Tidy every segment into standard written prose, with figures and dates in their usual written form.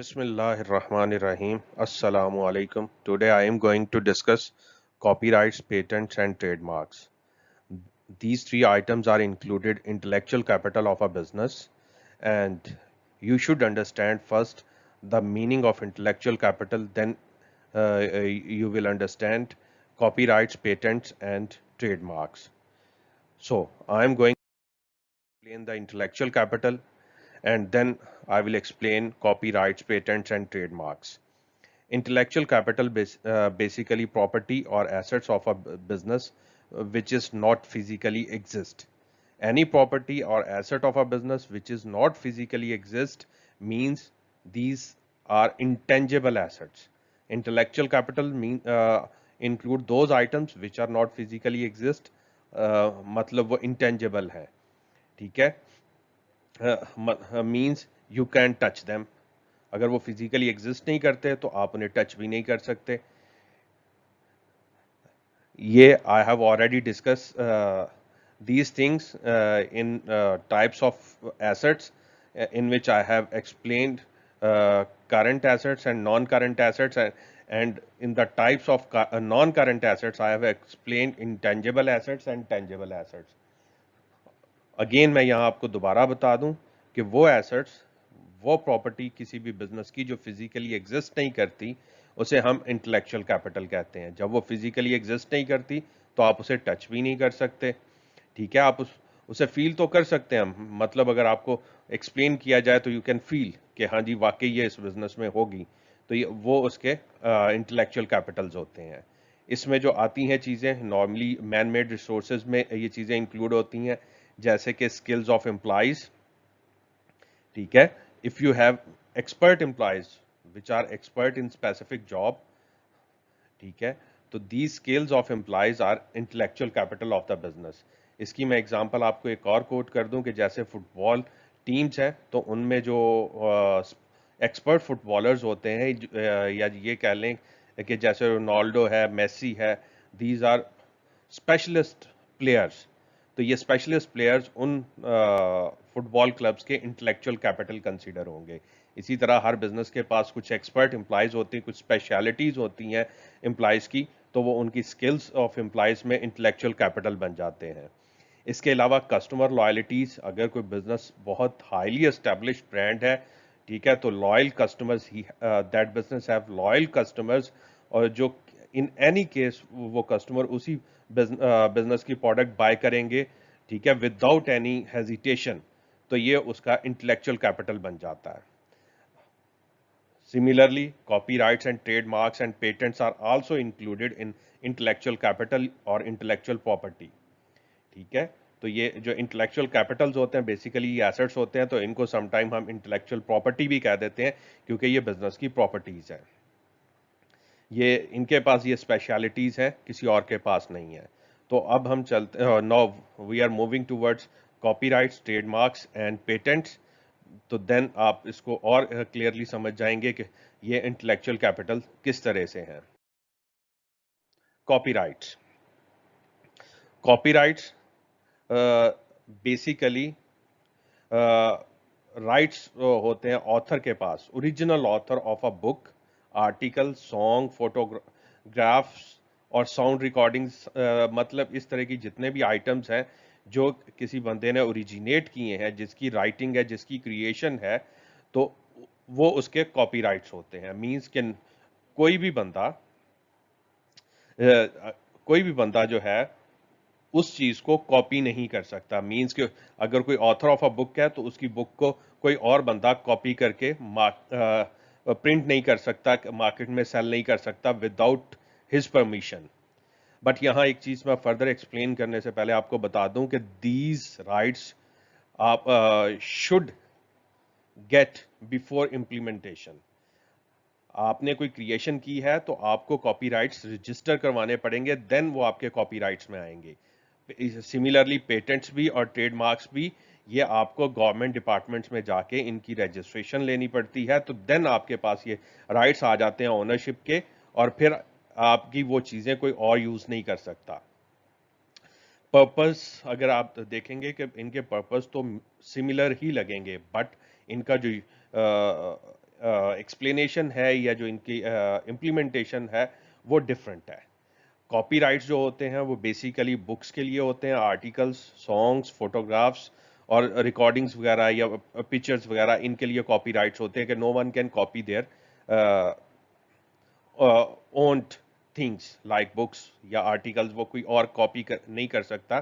Bismillahirrahmanirrahim. Assalamu alaikum. Today I am going to discuss copyrights, patents, and trademarks. These three items are included intellectual capital of a business, and you should understand first the meaning of intellectual capital, then you will understand copyrights, patents, and trademarks. So I am going to explain the intellectual capital, and then I will explain copyrights, patents, and trademarks. Intellectual capital basically property or assets of a business which is not physically exist. Any property or asset of a business which is not physically exist means these are intangible assets. Intellectual capital include those items which are not physically exist, मतलब वो intangible है, ठीक है? Means you can touch them. अगर वो physically exist नहीं करते तो आप उन्हें टच भी नहीं कर सकते. ये I have already discuss these things in types of assets in which I have explained current assets and non-current assets, and in the types of non-current assets I have explained intangible assets and tangible assets. Again मैं यहाँ आपको दोबारा बता दूं कि वो assets, वो property किसी भी बिजनेस की जो फिजिकली एग्जिस्ट नहीं करती उसे हम इंटेलेक्चुअल कैपिटल कहते हैं. जब वो फिजिकली एग्जिस्ट नहीं करती तो आप उसे टच भी नहीं कर सकते, ठीक है? आप उसे फील तो कर सकते हैं, मतलब अगर आपको एक्सप्लेन किया जाए तो यू कैन फील कि हाँ जी वाकई ये इस बिजनेस में होगी, तो ये वो उसके इंटेलेक्चुअल कैपिटल्स होते हैं. इसमें जो आती हैं चीज़ें नॉर्मली मैन मेड रिसोर्सेज में ये चीज़ें इंक्लूड होती हैं, जैसे कि स्किल्स ऑफ एम्प्लॉयज, ठीक है? If you have expert employees which are expert in specific job, ठीक है, तो the skills of employees are intellectual capital of the business. इसकी मैं एग्जांपल आपको एक और कोट कर दूं कि जैसे फुटबॉल टीम्स हैं तो उनमें जो एक्सपर्ट फुटबॉलर्स होते हैं, या ये कह लें कि जैसे रोनाल्डो है, मेसी है, दीज आर स्पेशलिस्ट प्लेयर्स. तो ये स्पेशलिस्ट प्लेयर्स उन फुटबॉल क्लब्स के इंटेलेक्चुअल कैपिटल कंसीडर होंगे. इसी तरह हर बिजनेस के पास कुछ एक्सपर्ट एम्प्लॉयज होते हैं, कुछ स्पेशलिटीज होती हैं एम्प्लॉयज की, तो वो उनकी स्किल्स ऑफ एम्प्लॉयज में इंटेलेक्चुअल कैपिटल बन जाते हैं. इसके अलावा कस्टमर लॉयल्टीज, अगर कोई बिजनेस बहुत हाईली एस्टेब्लिश्ड ब्रांड है, ठीक है, तो loyal customers he that business have loyal customers, और जो इन एनी केस वो कस्टमर उसी बिजनेस की प्रोडक्ट बाय करेंगे, ठीक है, विदाउट एनी हेजिटेशन, तो ये उसका इंटेलेक्चुअल कैपिटल बन जाता है. Similarly, copyrights and trademarks and patents are also included in intellectual capital or intellectual property. ठीक है, तो ये जो इंटेलेक्चुअल कैपिटल्स होते हैं बेसिकली ये एसेट्स होते हैं, तो इनको समटाइम हम इंटेलेक्चुअल प्रॉपर्टी भी कह देते हैं क्योंकि ये बिजनेस की प्रॉपर्टीज हैं. ये इनके पास ये स्पेशलिटीज हैं, किसी और के पास नहीं है. तो अब हम चलते, now we are moving towards copyrights, trademarks and patents. तो देन आप इसको और क्लियरली समझ जाएंगे कि ये इंटेलेक्चुअल कैपिटल किस तरह से हैं. कॉपीराइट्स. कॉपीराइट्स बेसिकली राइट्स होते हैं ऑथर के पास, original author of a book, article, song, photographs और साउंड रिकॉर्डिंग्स, मतलब इस तरह की जितने भी आइटम्स हैं जो किसी बंदे ने ओरिजिनेट किए हैं, जिसकी राइटिंग है, जिसकी क्रिएशन है, तो वो उसके कॉपीराइट्स होते हैं. मींस कि कोई भी बंदा कोई भी बंदा जो है उस चीज को कॉपी नहीं कर सकता. मींस कि अगर कोई ऑथर ऑफ अ बुक है तो उसकी बुक को कोई और बंदा कॉपी करके प्रिंट नहीं कर सकता, मार्केट में सेल नहीं कर सकता विदाउट हिज परमिशन. बट यहां एक चीज मैं फर्दर एक्सप्लेन करने से पहले आपको बता दूं कि दीज राइट्स आप शुड गेट बिफोर इम्प्लीमेंटेशन. आपने कोई क्रिएशन की है तो आपको कॉपीराइट्स रजिस्टर करवाने पड़ेंगे, देन वो आपके कॉपीराइट्स में आएंगे. सिमिलरली पेटेंट्स भी और ट्रेडमार्क्स भी, ये आपको गवर्नमेंट डिपार्टमेंट्स में जाके इनकी रजिस्ट्रेशन लेनी पड़ती है, तो देन आपके पास ये राइट्स आ जाते हैं ओनरशिप के, और फिर आपकी वो चीजें कोई और यूज नहीं कर सकता. पर्पस अगर आप देखेंगे कि इनके पर्पस तो सिमिलर ही लगेंगे, बट इनका जो ایکسپلینیشن ہے یا جو ان کی امپلیمنٹیشن ہے وہ ڈفرینٹ ہے. کاپی رائٹس جو ہوتے ہیں وہ بیسیکلی بکس کے لیے ہوتے ہیں, آرٹیکلس, سانگس, فوٹوگرافس اور ریکارڈنگس وغیرہ یا پکچرز وغیرہ, ان کے لیے کاپی رائٹس ہوتے ہیں کہ نو ون کین کاپی دیئر اونٹ تھنگس لائک بکس یا آرٹیکلز, وہ کوئی اور کاپی نہیں کر سکتا,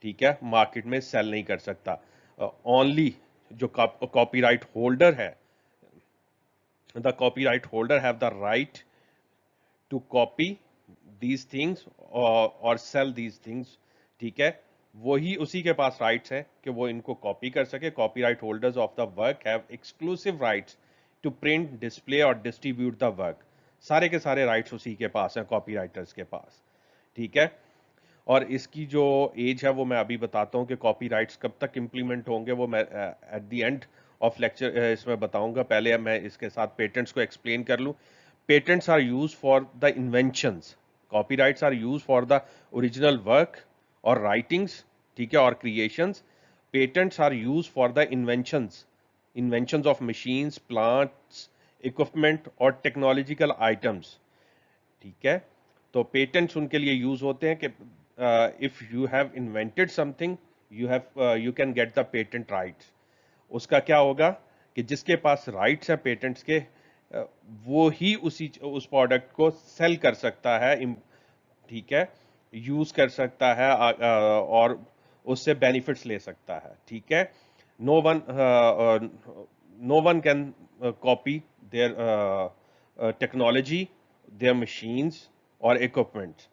ٹھیک ہے, مارکیٹ میں سیل نہیں کر سکتا. اونلی جو کاپی رائٹ ہولڈر ہے, the copyright holder have the right to copy these things اور سیل دیز تھنگس, ٹھیک ہے, وہی اسی کے پاس رائٹس ہیں کہ وہ ان کو کاپی کر سکے. Copyright holders of the work have exclusive rights to print, display اور ڈسٹریبیوٹ دا ورک. سارے کے سارے رائٹس اسی کے پاس ہیں, کاپی رائٹرز کے پاس, ٹھیک ہے. اور اس کی جو ایج ہے وہ میں ابھی بتاتا ہوں کہ کاپی رائٹس کب تک امپلیمنٹ ہوں گے, وہ میں at the end of lecture اس میں بتاؤں گا. پہلے میں اس کے ساتھ پیٹنٹس کو ایکسپلین کر لوں. Patents are use for the inventions, copyrights are use for the original work اور رائٹنگس, ٹھیک ہے, اور creations. Patents are use for the inventions of machines, plants, equipment اور ٹیکنالوجیکل آئٹمس, ٹھیک ہے. تو پیٹنٹس ان کے لیے یوز ہوتے ہیں کہ if you have invented something you can get the patent rights. اس کا کیا ہوگا کہ جس کے پاس رائٹس ہیں پیٹنٹس کے, وہ ہی اس پروڈکٹ کو سیل کر سکتا ہے, ٹھیک ہے, یوز کر سکتا ہے اور اس سے بینیفٹس لے سکتا ہے, ٹھیک ہے. No one can copy their technology, their machines اور اکوپمنٹس.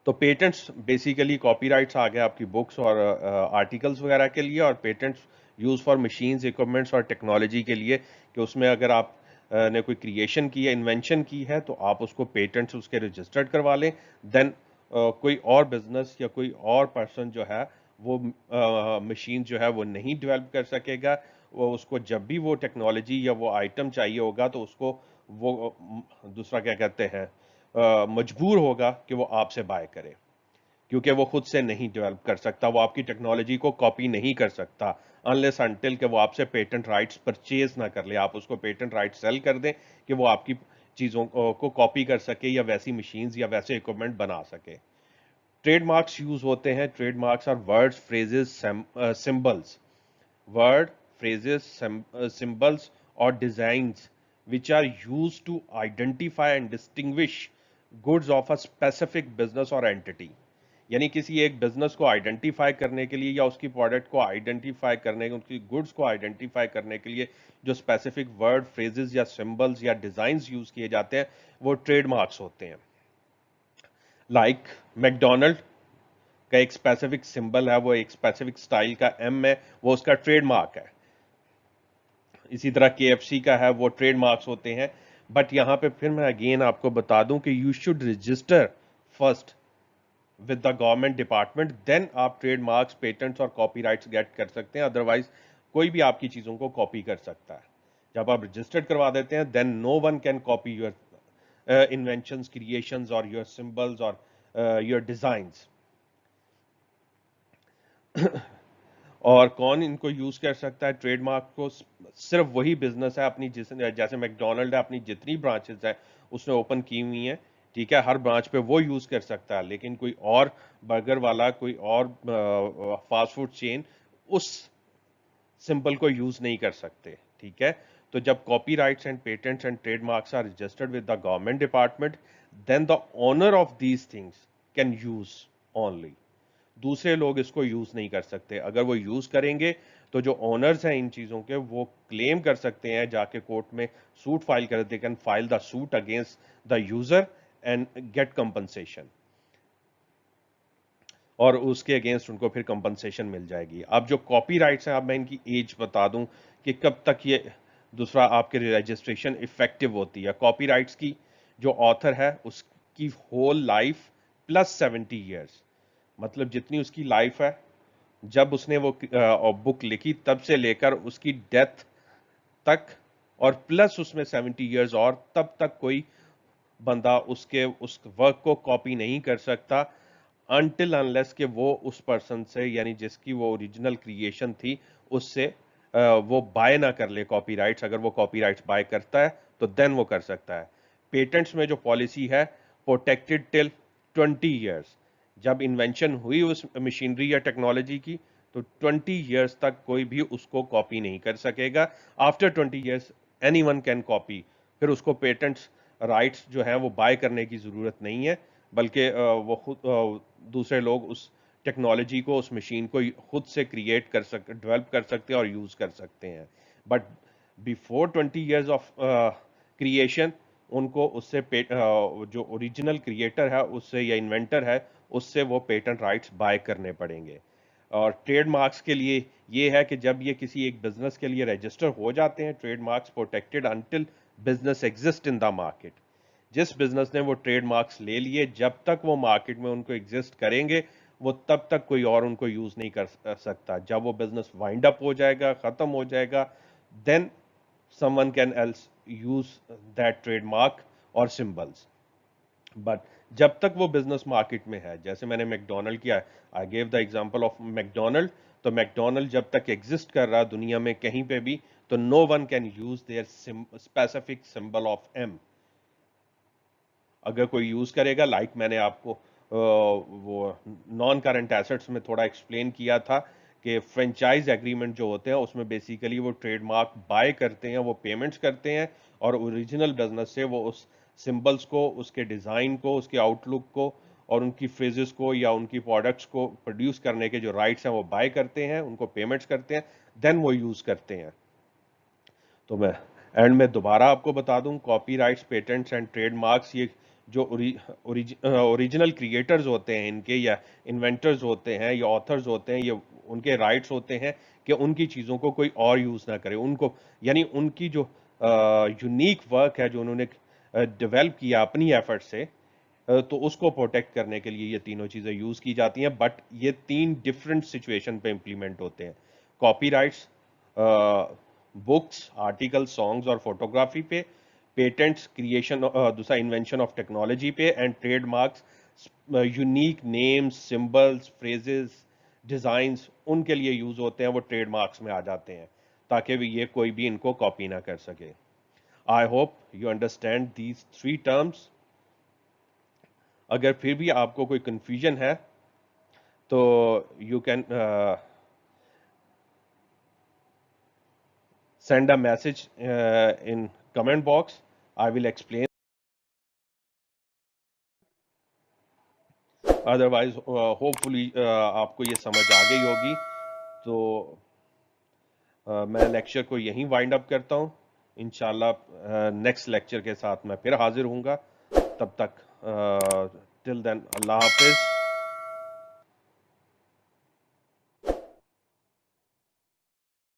تو پیٹنٹس بیسیکلی کاپی رائٹس آ گئے آپ کی بکس اور آرٹیکلس وغیرہ کے لیے, اور patents use for machines, equipments اور ٹیکنالوجی کے لیے کہ اس میں اگر آپ نے کوئی کریشن کی ہے, انوینشن کی ہے, تو آپ اس کو پیٹنٹس اس کے رجسٹرڈ کروا لیں. دین کوئی اور بزنس یا کوئی اور پرسن جو ہے وہ مشین جو ہے وہ نہیں ڈیولپ کر سکے گا. وہ اس کو جب بھی وہ ٹیکنالوجی یا وہ آئٹم چاہیے ہوگا تو اس کو وہ دوسرا کیا کہتے ہیں مجبور ہوگا کہ وہ آپ سے بائی کرے, کیونکہ وہ خود سے نہیں ڈیولپ کر سکتا, وہ آپ کی ٹیکنالوجی کو کاپی نہیں کر سکتا انلیس انٹل کہ وہ آپ سے پیٹنٹ رائٹس پرچیز نہ کر لے. آپ اس کو پیٹنٹ رائٹ سیل کر دیں کہ وہ آپ کی چیزوں کو کاپی کر سکے یا ویسی مشینز یا ویسے اکوپمنٹ بنا سکے. ٹریڈ مارکس یوز ہوتے ہیں. Trademarks are words, phrases, symbols, word, phrases, symbols or designs which are used to identify and distinguish goods of a specific business or entity. یعنی کسی ایک بزنس کو آئیڈینٹیفائی کرنے کے لیے یا اس کی پروڈکٹ کو آئیڈینٹیفائی کرنے کے, ان کی گڈس کو آئیڈینٹیفائی کرنے کے لیے جو اسپیسیفک ورڈ, فریزز یا سمبلز یا ڈیزائنز یوز کیے جاتے ہیں وہ ٹریڈ مارکس ہوتے ہیں. لائک میکڈونلڈ کا ایک اسپیسیفک سمبل ہے, وہ ایک اسپیسیفک اسٹائل کا ایم ہے, وہ اس کا ٹریڈ مارک ہے. اسی طرح کے ایف سی کا ہے, وہ ٹریڈ مارکس ہوتے ہیں. بٹ یہاں پہ پھر میں اگین آپ کو بتا دوں کہ you should register first with the government department, then آپ ٹریڈ مارکس, پیٹنٹس اور کاپی رائٹس گیٹ کر سکتے ہیں. ادروائز کوئی بھی آپ کی چیزوں کو کاپی کر سکتا ہے. جب آپ رجسٹرڈ کروا دیتے ہیں then no one can copy your inventions, creations اور یور سمبلز اور یور ڈیزائنز. اور کون ان کو یوز کر سکتا ہے ٹریڈ مارک کو؟ صرف وہی بزنس ہے اپنی جیسے میکڈونلڈ ہے, اپنی جتنی برانچز ہیں اس نے اوپن کی ہوئی ہیں, ٹھیک ہے, ہر برانچ پہ وہ یوز کر سکتا ہے. لیکن کوئی اور برگر والا, کوئی اور فاسٹ فوڈ چین اس سمبل کو یوز نہیں کر سکتے, ٹھیک ہے. تو جب copyrights and patents and trademarks are registered with the government department, then the owner of these things can use only. دوسرے لوگ اس کو یوز نہیں کر سکتے. اگر وہ یوز کریں گے تو جو اونرز ہیں ان چیزوں کے وہ کلیم کر سکتے ہیں, جا کے کورٹ میں سوٹ فائل کر, they can file the suit against the user and get compensation, اور اس کے اگینسٹ ان کو پھر کمپنسیشن مل جائے گی. اب جو کاپی رائٹس ہیں, اب میں ان کی ایج بتا دوں کہ کب تک یہ دوسرا آپ کے رجسٹریشن افیکٹو ہوتی ہے. کاپی رائٹس کی جو آتھر ہے اس کی ہول لائف پلس 70 ایئرس, مطلب جتنی اس کی لائف ہے جب اس نے وہ بک لکھی تب سے لے کر اس کی ڈیتھ تک, اور پلس اس میں 70 ایئرز اور, تب تک کوئی بندہ اس ورک کو کاپی نہیں کر سکتا انٹل انلیس کہ وہ اس پرسن سے, یعنی جس کی وہ اوریجنل کریشن تھی, اس سے وہ बाय ना कर ले कॉपी राइट्स, अगर वो कॉपी राइट्स बाय करता है तो देन वो कर सकता है। पेटेंट्स में जो पॉलिसी है, प्रोटेक्टेड टिल 20 ईयर्स। जब इन्वेंशन हुई उस मशीनरी या टेक्नोलॉजी की तो 20 ईयर्स तक कोई भी उसको कॉपी नहीं कर सकेगा। After 20 years anyone can copy. फिर उसको पेटेंट्स राइट्स जो हैं वो बाय करने की ज़रूरत नहीं है, बल्कि वो खुद दूसरे लोग उस टेक्नोलॉजी को, उस मशीन को खुद से क्रिएट कर डेवलप कर सकते हैं और यूज़ कर सकते हैं। But before 20 years of creation उनको उससे जो ओरिजिनल क्रिएटर है उससे या इन्वेंटर है उससे वो पेटेंट राइट्स बाय करने पड़ेंगे। और ट्रेडमार्क्स के लिए ये है कि जब ये किसी एक बिजनेस के लिए रजिस्टर हो जाते हैं, trademarks protected until business exist in the market. जिस बिजनेस ने वो ट्रेडमार्क्स ले लिए, जब तक वो मार्केट में उनको एग्जिस्ट करेंगे वो तब तक कोई और उनको यूज नहीं कर सकता। जब वो बिजनेस वाइंड अप हो जाएगा, खत्म हो जाएगा, then someone can else use that trademark or symbols। But जब तक वो बिजनेस मार्केट में है, जैसे मैंने मैकडोनल्ड किया, I gave the example of McDonald, तो मैकडोनल्ड जब तक एग्जिस्ट कर रहा दुनिया में कहीं पे भी, तो no one can use their specific symbol of them. अगर कोई यूज करेगा, लाइक मैंने आपको वो नॉन करंट एसेट्स में थोड़ा एक्सप्लेन किया था कि फ्रेंचाइज एग्रीमेंट जो होते हैं उसमें बेसिकली वो ट्रेडमार्क बाय करते हैं, वो पेमेंट्स करते हैं और ओरिजिनल बिजनेस से वो उस सिंबल्स को, उसके डिज़ाइन को, उसके आउटलुक को और उनकी फ्रेजेस को या उनकी प्रोडक्ट्स को प्रोड्यूस करने के जो राइट्स हैं वो बाय करते हैं, उनको पेमेंट्स करते हैं, देन वो यूज़ करते हैं। तो मैं एंड में दोबारा आपको बता दूं, कॉपीराइट्स, पेटेंट्स एंड ट्रेडमार्क्स ये जो ओरिजिनल क्रिएटर्स होते हैं इनके, या इन्वेंटर्स होते हैं या ऑथर्स होते हैं, ये उनके राइट्स होते हैं कि उनकी चीज़ों को कोई और यूज़ ना करे। उनको यानी उनकी जो यूनिक वर्क है जो उन्होंने डेवलप किया अपनी एफर्ट से, तो उसको प्रोटेक्ट करने के लिए ये तीनों चीज़ें यूज़ की जाती हैं। बट ये तीन डिफरेंट सिचुएशन पे इम्प्लीमेंट होते हैं। कॉपीराइट्स बुक्स, आर्टिकल, सॉन्ग्स और फोटोग्राफी पे, पेटेंट्स क्रिएशन, दूसरा इन्वेंशन ऑफ टेक्नोलॉजी पे, and trademarks unique names, symbols, phrases, designs उनके लिए यूज़ होते हैं, वो ट्रेडमार्क्स में आ जाते हैं ताकि भी ये कोई भी इनको कॉपी ना कर सके। I hope you understand these 3 terms. अगर फिर भी आपको कोई कंफ्यूजन है तो you can send a message in comment box. I will explain. Otherwise, hopefully आपको ये समझ आ गई होगी। तो मैं लेक्चर को यहीं वाइंड अप करता हूँ। इंशाल्लाह नेक्स्ट लेक्चर के साथ मैं फिर हाजिर हूँगा। तब तक टिल देन अल्लाह हाफिज़।